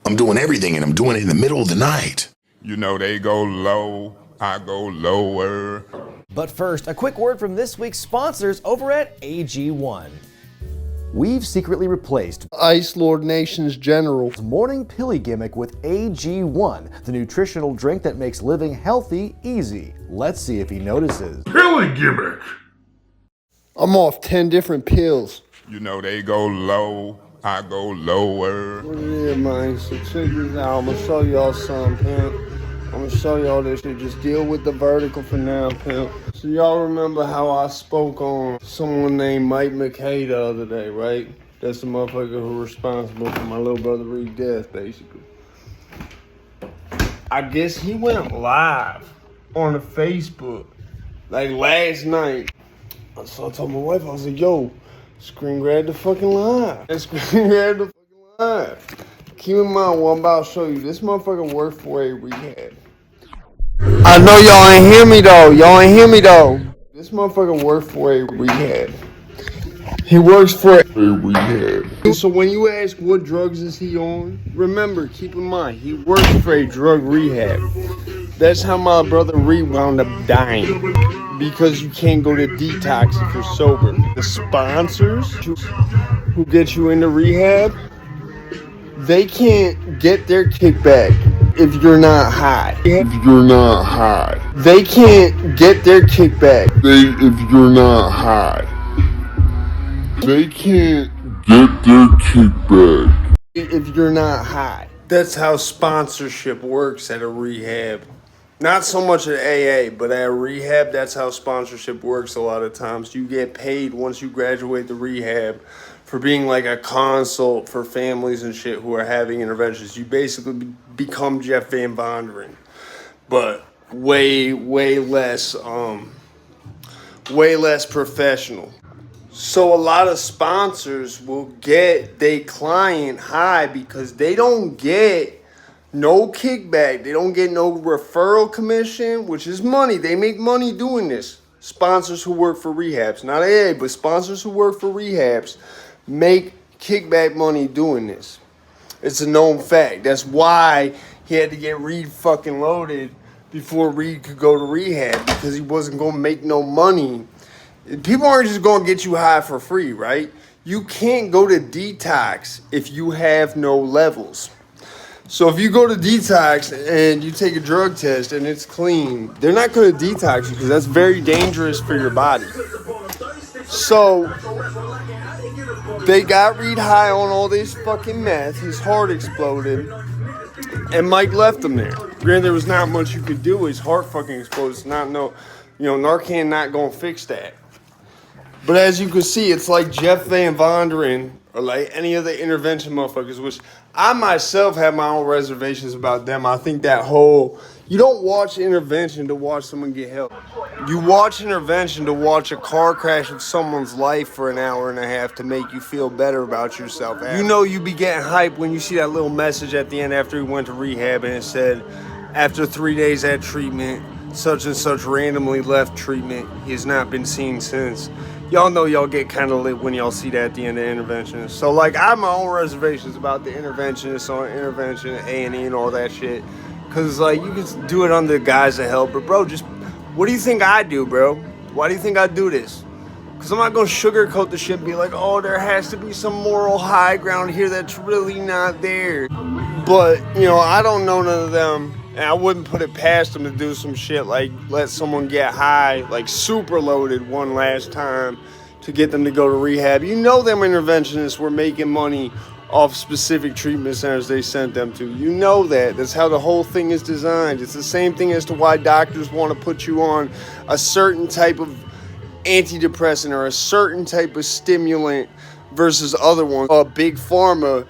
I'm doing everything, and I'm doing it in the middle of the night. You know they go low, I go lower. But first, a quick word from this week's sponsors over at AG1. We've secretly replaced Ice Lord Nation's General's morning pilly gimmick with AG1, the nutritional drink that makes living healthy easy. Let's see if he notices. Pilly gimmick! I'm off 10 different pills. You know they go low, I go lower. Yeah, man, so check this out. I'm gonna show y'all something, pimp. I'm gonna show y'all this shit. Just deal with the vertical for now, pimp. So y'all remember how I spoke on someone named Mike McKay the other day, right? That's the motherfucker who responsible for my little brother Reed's death, basically. I guess he went live on the Facebook, like last night. So I told my wife, I was like, yo, screen grab the fucking live. And screen grab the fucking live. Keep in mind what I'm about to show you. This motherfucker worked for a rehab. I know y'all ain't hear me though. Y'all ain't hear me though. This motherfucker worked for a rehab. He works for a rehab. So when you ask what drugs is he on, remember, keep in mind, he works for a drug rehab. That's how my brother Reed wound up dying. Because you can't go to detox if you're sober. The sponsors who get you into rehab, they can't get their kickback if you're not high. If you're not high. They can't get their kickback if you're not high. They can't get their kickback if you're not high. That's how sponsorship works at a rehab. Not so much at AA, but at rehab, that's how sponsorship works a lot of times. You get paid once you graduate the rehab for being like a consult for families and shit who are having interventions. You basically become Jeff Van Vonderen, but way less professional. So a lot of sponsors will get their client high because they don't get no kickback. They don't get no referral commission, which is money. They make money doing this. Sponsors who work for rehabs, not AA, but sponsors who work for rehabs make kickback money doing this. It's a known fact. That's why he had to get Reed fucking loaded before Reed could go to rehab, because he wasn't going to make no money. People aren't just going to get you high for free, right? You can't go to detox if you have no levels. So if you go to detox and you take a drug test and it's clean, they're not going to detox you because that's very dangerous for your body. So they got Reed high on all this fucking meth. His heart exploded. And Mike left him there. Granted, there was not much you could do. His heart fucking exploded. It's not Narcan not going to fix that. But as you can see, it's like Jeff Van Vonderen or like any of the intervention motherfuckers, which I myself have my own reservations about them. I think that whole, you don't watch intervention to watch someone get help. You watch intervention to watch a car crash of someone's life for an hour and a half to make you feel better about yourself. You know you be getting hyped when you see that little message at the end after he went to rehab and it said, after 3 days at treatment, such and such randomly left treatment. He has not been seen since. Y'all know y'all get kind of lit when y'all see that at the end of intervention. So, like, I have my own reservations about the interventionists on intervention, A&E, and all that shit. Because, like, you can do it under the guise of help. But, bro, just, what do you think I do, bro? Why do you think I do this? Because I'm not going to sugarcoat the shit and be like, oh, there has to be some moral high ground here that's really not there. But, I don't know none of them. And I wouldn't put it past them to do some shit like let someone get high, like super loaded one last time to get them to go to rehab. You know them interventionists were making money off specific treatment centers they sent them to. You know that. That's how the whole thing is designed. It's the same thing as to why doctors want to put you on a certain type of antidepressant or a certain type of stimulant versus other ones. Big Pharma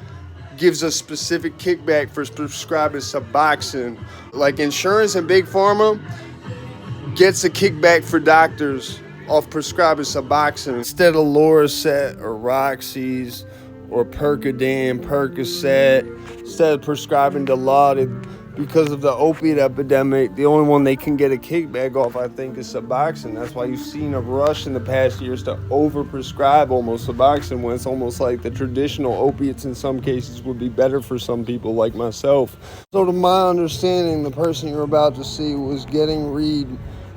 gives a specific kickback for prescribing Suboxone. Like insurance and Big Pharma gets a kickback for doctors off prescribing Suboxone instead of Loracet or Roxy's or Percodan, Percocet. Instead of prescribing Dilaudid, because of the opiate epidemic, the only one they can get a kickback off, I think, is Suboxone. That's why you've seen a rush in the past years to overprescribe almost Suboxone, when it's almost like the traditional opiates in some cases would be better for some people like myself. So to my understanding, the person you're about to see was getting Reed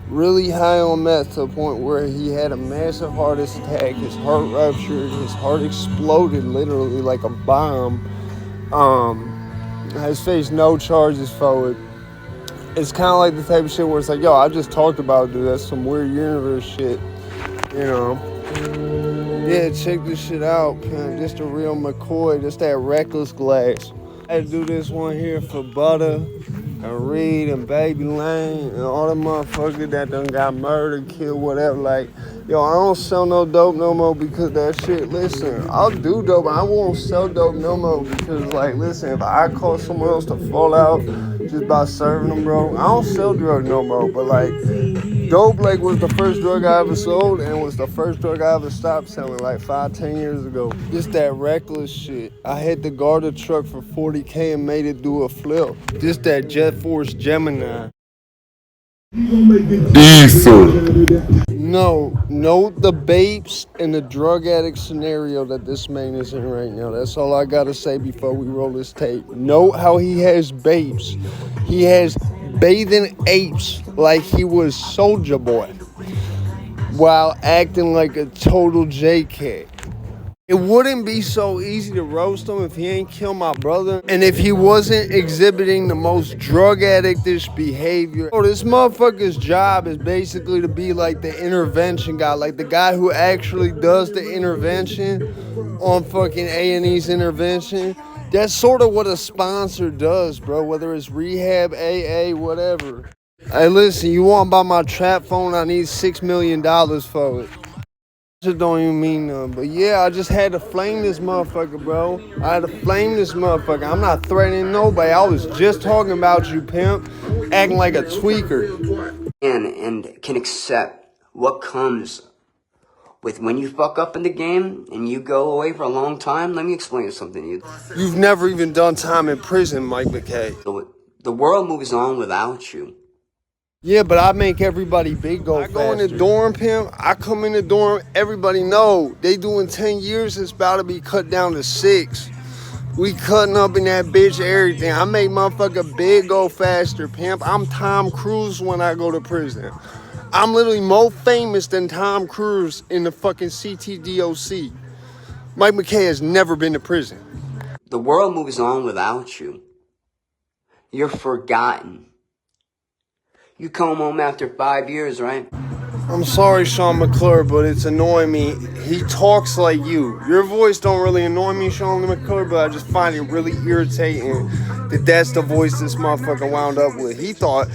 really high on meth to the point where he had a massive heart attack, his heart ruptured, his heart exploded literally like a bomb. Has faced no charges for it. It's kind of like the type of shit where it's like, yo, I just talked about it, dude. That's some weird universe shit, you know. Yeah, check this shit out, man. Just a real McCoy, just that reckless glass. I had to do this one here for Butter and Reed and Baby Lane and all the motherfuckers that done got murdered, killed, whatever. Like, yo, I don't sell no dope no more because that shit. Listen, I'll do dope, but I won't sell dope no more because, like, listen, if I cause someone else to fall out just by serving them, bro, I don't sell drugs no more. But, like, dope, like, was the first drug I ever sold and was the first drug I ever stopped selling, like, 5-10 years ago. Just that reckless shit. I had to guard a truck for $40K and made it do a flip. Just that Jet Force Gemini. Diesel. No, note the babes and the drug addict scenario that this man is in right now. That's all I gotta say before we roll this tape. Note how he has babes. He has bathing apes like he was Soulja Boy while acting like a total JK. It wouldn't be so easy to roast him if he ain't killed my brother and if he wasn't exhibiting the most drug addictish behavior. Oh, this motherfucker's job is basically to be like the intervention guy, like the guy who actually does the intervention on fucking A&E's intervention. That's sort of what a sponsor does, bro, whether it's rehab, AA, whatever. Hey, listen, you want to buy my trap phone? I need $6 million for it. Just don't even mean nothing. But yeah, I just had to flame this motherfucker, bro. I had to flame this motherfucker. I'm not threatening nobody. I was just talking about you, pimp, acting like a tweaker. And can accept what comes with when you fuck up in the game and you go away for a long time. Let me explain something to you. You've never even done time in prison, Mike McKay. The world moves on without you. Yeah, but I make everybody big go faster. I go in the dorm, pimp. I come in the dorm. Everybody know they doing 10 years. It's about to be cut down to 6. We cutting up in that bitch everything. I make motherfucker big go faster, pimp. I'm Tom Cruise when I go to prison. I'm literally more famous than Tom Cruise in the fucking CTDOC. Mike McKay has never been to prison. The world moves on without you. You're forgotten. You come home after 5 years, right? I'm sorry, Sean McClure, but it's annoying me. He talks like you. Your voice don't really annoy me, Sean McClure, but I just find it really irritating that that's the voice this motherfucker wound up with. He thought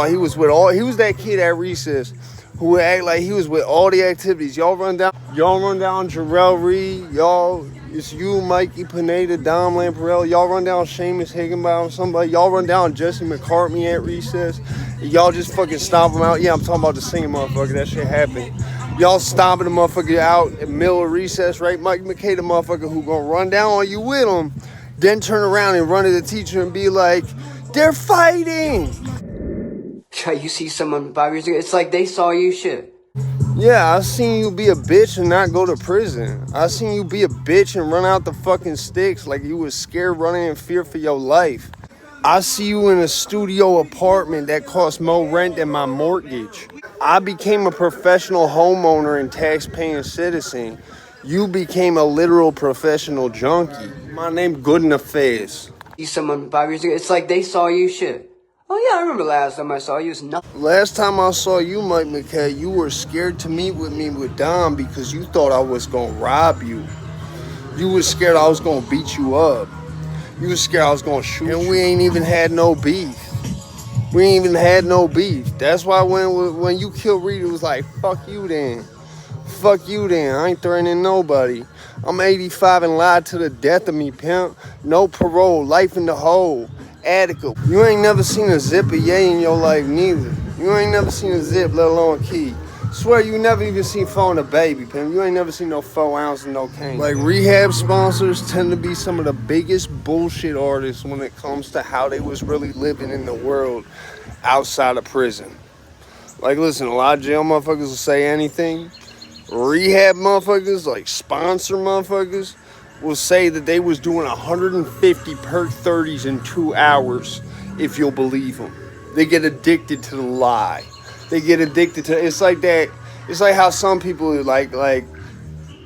he was with all. He was that kid at recess who would act like he was with all the activities. Y'all run down Jarrell Reed. Y'all, it's you, Mikey Pineda, Dom Lamparello. Y'all run down Seamus Higginbotham, somebody. Y'all run down Jesse McCartney at recess. Y'all just fucking stomp him out. Yeah, I'm talking about the singing motherfucker. That shit happened. Y'all stomping the motherfucker out in the middle of recess, right? Mike McKay, the motherfucker who gonna run down on you with him, then turn around and run to the teacher and be like, they're fighting. You see someone 5 years ago, it's like they saw you shit. Yeah, I seen you be a bitch and not go to prison. I seen you be a bitch and run out the fucking sticks like you was scared, running in fear for your life. I see you in a studio apartment that costs more rent than my mortgage. I became a professional homeowner and tax-paying citizen. You became a literal professional junkie. My name good in the face. See someone 5 years ago, it's like they saw you shit. Oh yeah, I remember last time I saw you was nothing. Last time I saw you, Mike McKay, you were scared to meet with me with Dom because you thought I was gonna rob you. You was scared I was gonna beat you up. You was scared I was gonna shoot you. And we ain't even had no beef. We ain't even had no beef. That's why when you killed Reed, it was like, fuck you then. Fuck you then. I ain't threatening nobody. I'm 85 and lied to the death of me, pimp. No parole, life in the hole. Attica. You ain't never seen a zip of yay in your life, neither. You ain't never seen a zip, let alone a key. Swear you never even seen phone a baby, pimp. You ain't never seen no 4 ounce and no cane. Like, rehab sponsors tend to be some of the biggest bullshit artists when it comes to how they was really living in the world outside of prison. Like, listen, a lot of jail motherfuckers will say anything. Rehab motherfuckers, like sponsor motherfuckers, will say that they was doing 150 perk 30s in 2 hours, if you'll believe them. They get addicted to the lie. They get addicted to, it's like that, it's like how some people like,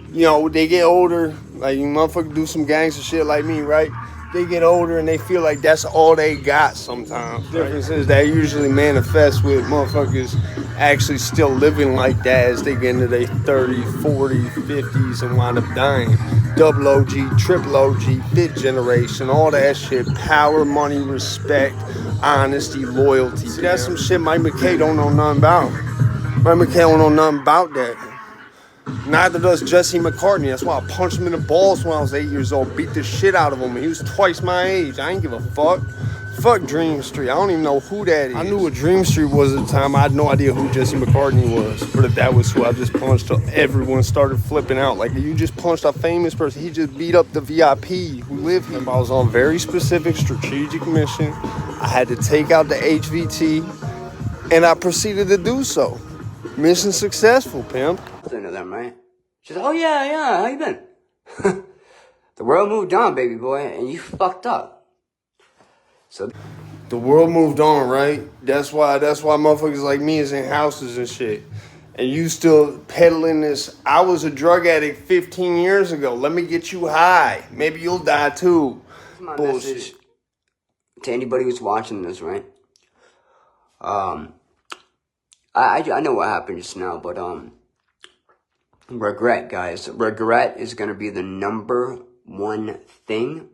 you know, they get older, like you motherfuckers do some gangster shit like me, right? They get older and they feel like that's all they got sometimes. The difference is that usually manifests with motherfuckers actually still living like that as they get into their 30s, 40s, 50s and wind up dying. Double OG, triple OG, fifth generation, all that shit. Power, money, respect, honesty, loyalty. See, that's some shit Mike McKay don't know nothing about. Mike McKay don't know nothing about that. Neither does Jesse McCartney. That's why I punched him in the balls when I was 8 years old. Beat the shit out of him. He was twice my age. I ain't give a fuck. Fuck Dream Street. I don't even know who that is. I knew what Dream Street was at the time. I had no idea who Jesse McCartney was. But if that was who I just punched, everyone started flipping out. Like, you just punched a famous person. He just beat up the VIP who lived here. I was on a very specific strategic mission. I had to take out the HVT, and I proceeded to do so. Mission successful, pimp. Into them, right? She's like, oh yeah, how you been? The world moved on, baby boy, and you fucked up. So the world moved on, right? That's why motherfuckers like me is in houses and shit. And you still peddling this. I was a drug addict 15 years ago. Let me get you high. Maybe you'll die too. my Bullshit. message to anybody who's watching this, right? I know what happened just now, but regret, guys. Regret is gonna be the #1 thing.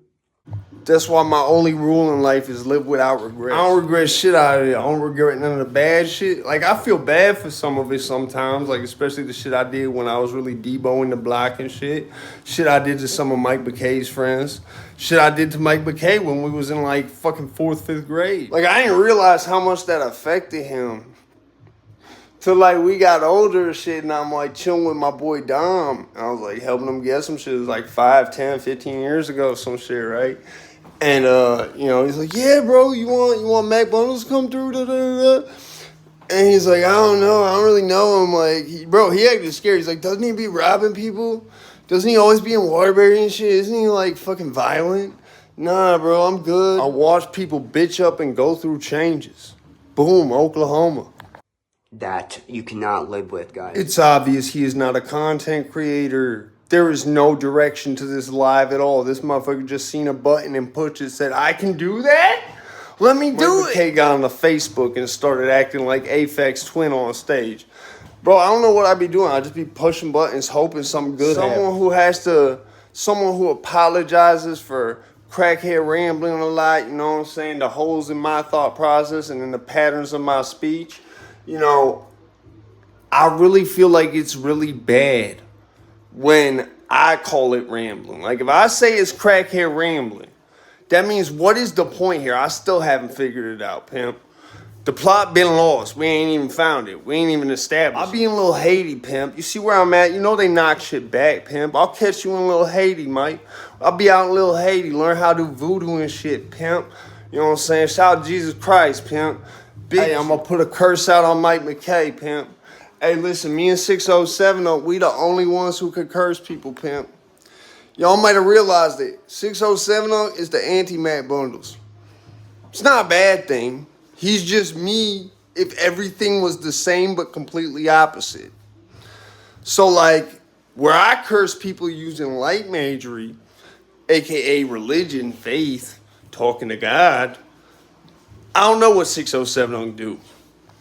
That's why my only rule in life is live without regret. I don't regret shit out of it. I don't regret none of the bad shit. Like, I feel bad for some of it sometimes, like especially the shit I did when I was really Deboing the block and shit. Shit I did to some of Mike McKay's friends. Shit I did to Mike McKay when we was in like fucking 4th, 5th grade. Like, I didn't realize how much that affected him. Till like we got older and shit, and I'm like chilling with my boy Dom. And I was like helping him get some shit. It was like 5, 10, 15 years ago, some shit, right? And you know, he's like, yeah, bro, you want Mac Bundles to come through? Da, da, da. And he's like, I don't know, I don't really know him. Like, he acted scared. He's like, doesn't he be robbing people? Doesn't he always be in Waterbury and shit? Isn't he like fucking violent? Nah, bro, I'm good. I watch people bitch up and go through changes. Boom, Oklahoma. That you cannot live with, guys. It's obvious he is not a content creator. There is no direction to this live at all. This motherfucker just seen a button and pushed it, said, I can do that? Let me do it. K got on the Facebook and started acting like Aphex Twin on stage. Bro, I don't know what I'd be doing. I'd just be pushing buttons, hoping something good happens. Someone who apologizes for crackhead rambling a lot, you know what I'm saying? The holes in my thought process and in the patterns of my speech. You know, I really feel like it's really bad when I call it rambling. Like, if I say it's crackhead rambling, that means what is the point here? I still haven't figured it out, pimp. The plot been lost. We ain't even found it. We ain't even established. I'll be in Little Haiti, pimp. You see where I'm at? You know they knock shit back, pimp. I'll catch you in Little Haiti, Mike. I'll be out in Little Haiti, learn how to do voodoo and shit, pimp. You know what I'm saying? Shout out Jesus Christ, pimp. Hey, I'm going to put a curse out on Mike McKay, pimp. Hey, listen, me and 6070, we the only ones who could curse people, pimp. Y'all might have realized it. 6070 is the anti-Mac Bundles. It's not a bad thing. He's just me if everything was the same but completely opposite. So, like, where I curse people using light magery, a.k.a. religion, faith, talking to God, I don't know what 607 do.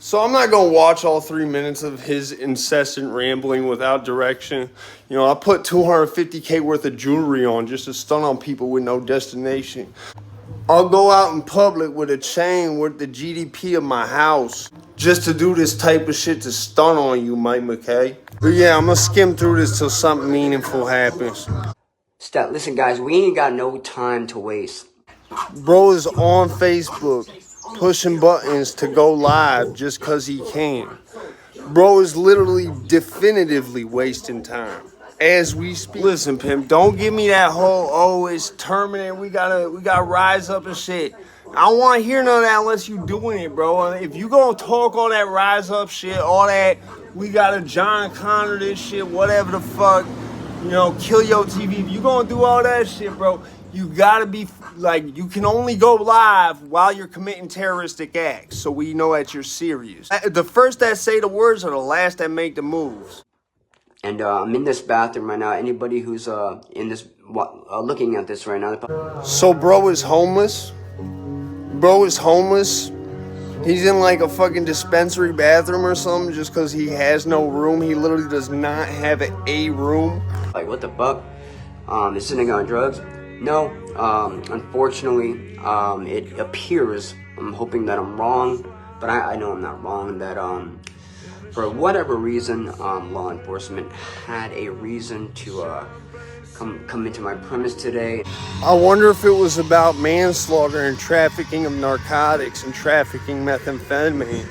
So I'm not going to watch all 3 minutes of his incessant rambling without direction. You know, I put $250K worth of jewelry on just to stun on people with no destination. I'll go out in public with a chain worth the GDP of my house just to do this type of shit to stun on you, Mike McKay. But yeah, I'm going to skim through this till something meaningful happens. Listen, guys, we ain't got no time to waste. Bro is on Facebook pushing buttons to go live just because he can. Bro is literally definitively wasting time as we speak. Listen, pimp, don't give me that whole, oh, it's terminated, we gotta rise up and shit. I don't want to hear none of that unless you doing it, bro. If you gonna talk all that rise up shit, all that, we gotta John Connor this shit, whatever the fuck, you know, kill your TV. If you gonna do all that shit, bro, you gotta be, like, you can only go live while you're committing terroristic acts, so we know that you're serious. The first that say the words are the last that make the moves. And I'm in this bathroom right now. Anybody who's in this looking at this right now. So bro is homeless. Bro is homeless. He's in like a fucking dispensary bathroom or something just because he has no room. He literally does not have a room. Like, what the fuck? Is this nigga on drugs? No. Unfortunately, it appears, I'm hoping that I'm wrong, but I know I'm not wrong, that for whatever reason, law enforcement had a reason to come into my premise today. I wonder if it was about manslaughter and trafficking of narcotics and trafficking methamphetamine.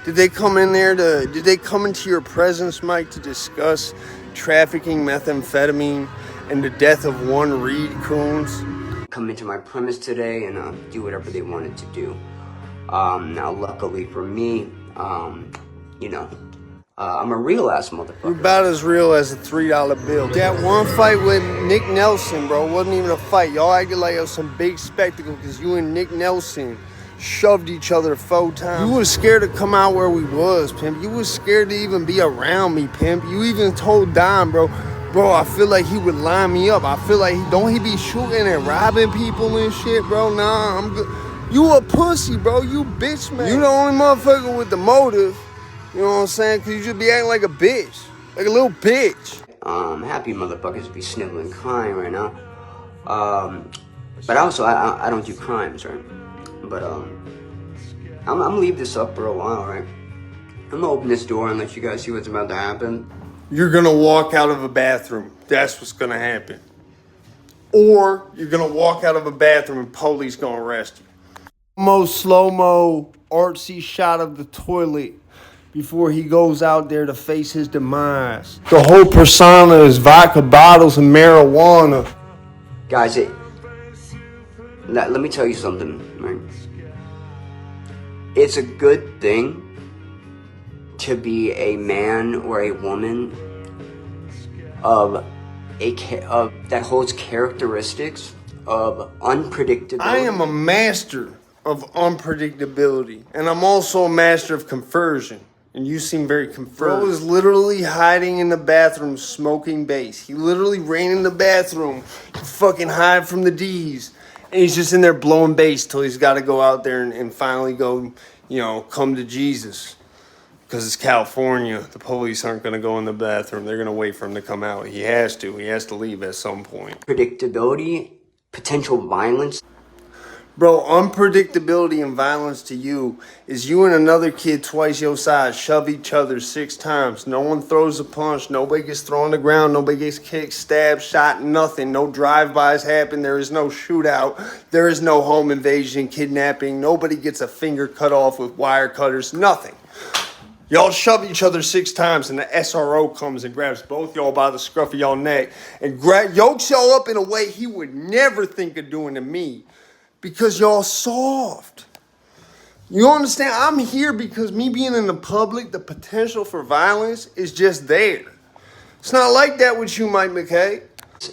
Did they come into your presence, Mike, to discuss trafficking methamphetamine and the death of one Reed Coons? Come into my premise today and do whatever they wanted to do. Now, luckily for me, you know, I'm a real ass motherfucker. You're about as real as a $3 bill. That one fight with Nick Nelson, bro, wasn't even a fight. Y'all acted like it was some big spectacle because you and Nick Nelson shoved each other 4 times. You was scared to come out where we was, pimp. You was scared to even be around me, pimp. You even told Don, bro, I feel like he would line me up. I feel like, don't he be shooting and robbing people and shit, bro? Nah, I'm good. You a pussy, bro. You bitch, man. You the only motherfucker with the motive. You know what I'm saying? Because you just be acting like a bitch. Like a little bitch. Happy motherfuckers be sniveling crying right now. But also, I don't do crimes, right? But, I'm gonna leave this up for a while, right? I'm gonna open this door and let you guys see what's about to happen. You're gonna walk out of a bathroom. That's what's gonna happen. Or you're gonna walk out of a bathroom and police gonna arrest you. Most slow-mo artsy shot of the toilet before he goes out there to face his demise. The whole persona is vodka bottles and marijuana. Guys, let me tell you something, right? It's a good thing to be a man or a woman that holds characteristics of unpredictability. I am a master of unpredictability, and I'm also a master of conversion. And you seem very confused. Bro is literally hiding in the bathroom smoking bass. He literally ran in the bathroom to fucking hide from the D's. And he's just in there blowing bass till he's got to go out there and finally go, you know, come to Jesus. Because it's California. The police aren't going to go in the bathroom. They're going to wait for him to come out. He has to. He has to leave at some point. Predictability, potential violence. Bro, unpredictability and violence to you is you and another kid twice your size shove each other 6 times. No one throws a punch. Nobody gets thrown on the ground. Nobody gets kicked, stabbed, shot, nothing. No drive-bys happen. There is no shootout. There is no home invasion, kidnapping. Nobody gets a finger cut off with wire cutters. Nothing. Y'all shove each other 6 times and the SRO comes and grabs both y'all by the scruff of y'all neck and yokes y'all up in a way he would never think of doing to me. Because y'all soft. You understand? I'm here because me being in the public, the potential for violence is just there. It's not like that with you, Mike McKay.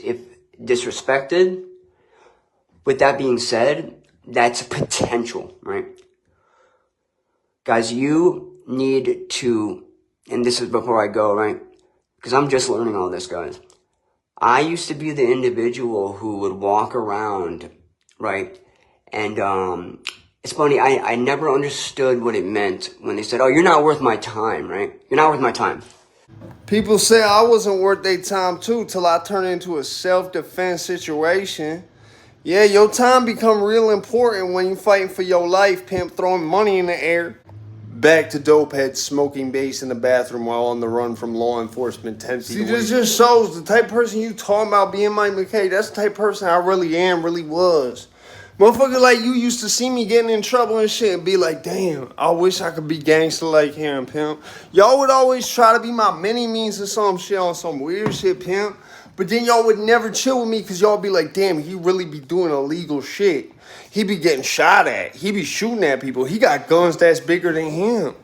If disrespected, with that being said, that's potential, right? Guys, you need to, and this is before I go, right? Because I'm just learning all this, guys. I used to be the individual who would walk around, right? And it's funny, I never understood what it meant when they said, oh, you're not worth my time, right? You're not worth my time. People say I wasn't worth their time too till I turned into a self-defense situation. Yeah, your time become real important when you fighting for your life, pimp, throwing money in the air. Back to dope heads smoking bass in the bathroom while on the run from law enforcement 10 feet away. See, this just shows the type of person you talking about being Mike McKay. That's the type of person I really am, really was. Motherfucker like you used to see me getting in trouble and shit and be like, damn, I wish I could be gangster like him, pimp. Y'all would always try to be my mini-me's or some shit on some weird shit, pimp. But then y'all would never chill with me because y'all be like, damn, he really be doing illegal shit. He be getting shot at. He be shooting at people. He got guns that's bigger than him.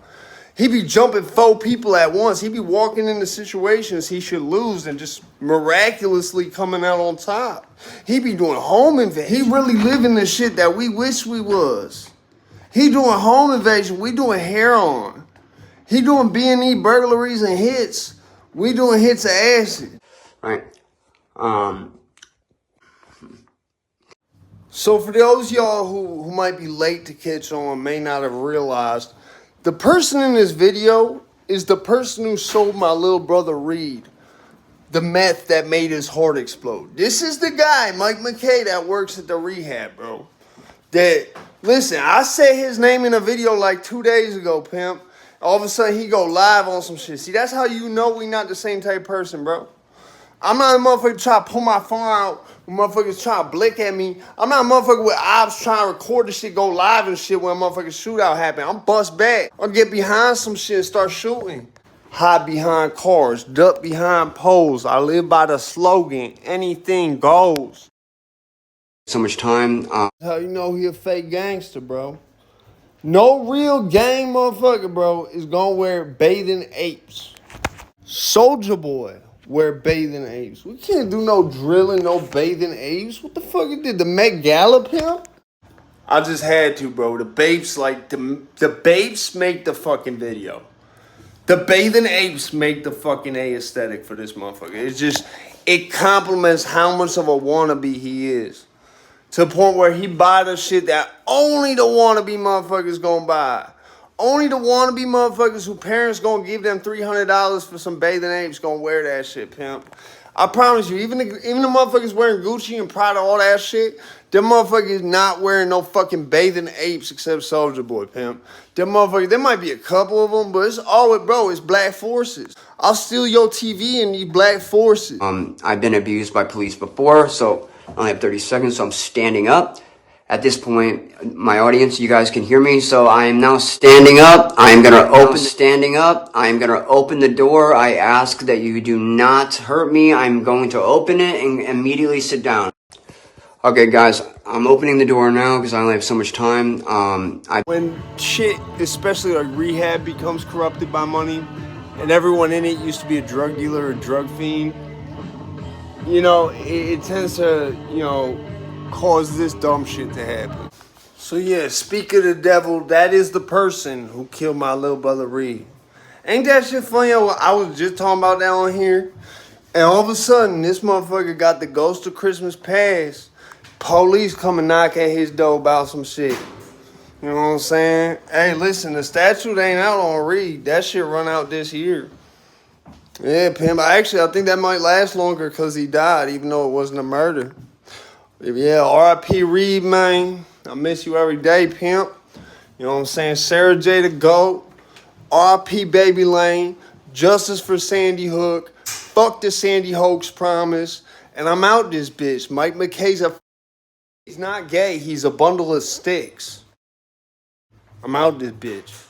He be jumping 4 people at once. He be walking into situations he should lose and just miraculously coming out on top. He be doing home invasion. He really living the shit that we wish we was. He doing home invasion. We doing heroin. He doing B&E burglaries and hits. We doing hits of acid. Right. So for those of y'all who might be late to catch on, may not have realized, the person in this video is the person who sold my little brother Reed the meth that made his heart explode. This is the guy, Mike McKay, that works at the rehab, bro. That, listen, I said his name in a video like 2 days ago, pimp. All of a sudden, he go live on some shit. See, that's how you know we not the same type of person, bro. I'm not a motherfucker trying to pull my phone out when motherfuckers trying to blick at me. I'm not a motherfucker with ops trying to record the shit, go live and shit when a motherfucking shootout happen. I'm bust back. I'll get behind some shit and start shooting. Hide behind cars, duck behind poles. I live by the slogan, anything goes. So much time. How you know he a fake gangster, bro? No real gang motherfucker, bro, is gonna wear bathing apes. Soulja Boy wear bathing apes. We can't do no drilling, no bathing apes. What the fuck you did? The Met Gala pimp? I just had to, bro. The babes, like, the babes make the fucking video. The bathing apes make the fucking aesthetic for this motherfucker. It's just, it complements how much of a wannabe he is. To the point where he buy the shit that only the wannabe motherfuckers gonna buy. Only the wannabe motherfuckers who parents gonna give them $300 for some bathing apes gonna wear that shit, pimp. I promise you, even the motherfuckers wearing Gucci and Prada, all that shit, them motherfuckers not wearing no fucking bathing apes except Soulja Boy, pimp. Them motherfuckers, there might be a couple of them, but it's always, bro, it's black forces. I'll steal your TV and these black forces. I've been abused by police before, so I only have 30 seconds, so I'm standing up. At this point, my audience, you guys can hear me, so I am now standing up. I am gonna open the door. I ask that you do not hurt me. I'm going to open it and immediately sit down. Okay, guys, I'm opening the door now because I only have so much time. When shit, especially like rehab, becomes corrupted by money, and everyone in it used to be a drug dealer or drug fiend, you know, it tends to, you know, cause this dumb shit to happen. So yeah, speak of the devil, that is the person who killed my little brother Reed. Ain't that shit funny? I was just talking about that on here, and all of a sudden, this motherfucker got the Ghost of Christmas Past. Police come and knock at his door about some shit. You know what I'm saying? Hey, listen, the statute ain't out on Reed. That shit run out this year. Yeah, pimp. I think that might last longer because he died, even though it wasn't a murder. Yeah, R.I.P. Reed, man. I miss you every day, pimp. You know what I'm saying? Sarah J. the GOAT. R.I.P. Baby Lane. Justice for Sandy Hook. Fuck the Sandy Hoax promise. And I'm out this bitch. Mike McKay's he's not gay. He's a bundle of sticks. I'm out this bitch.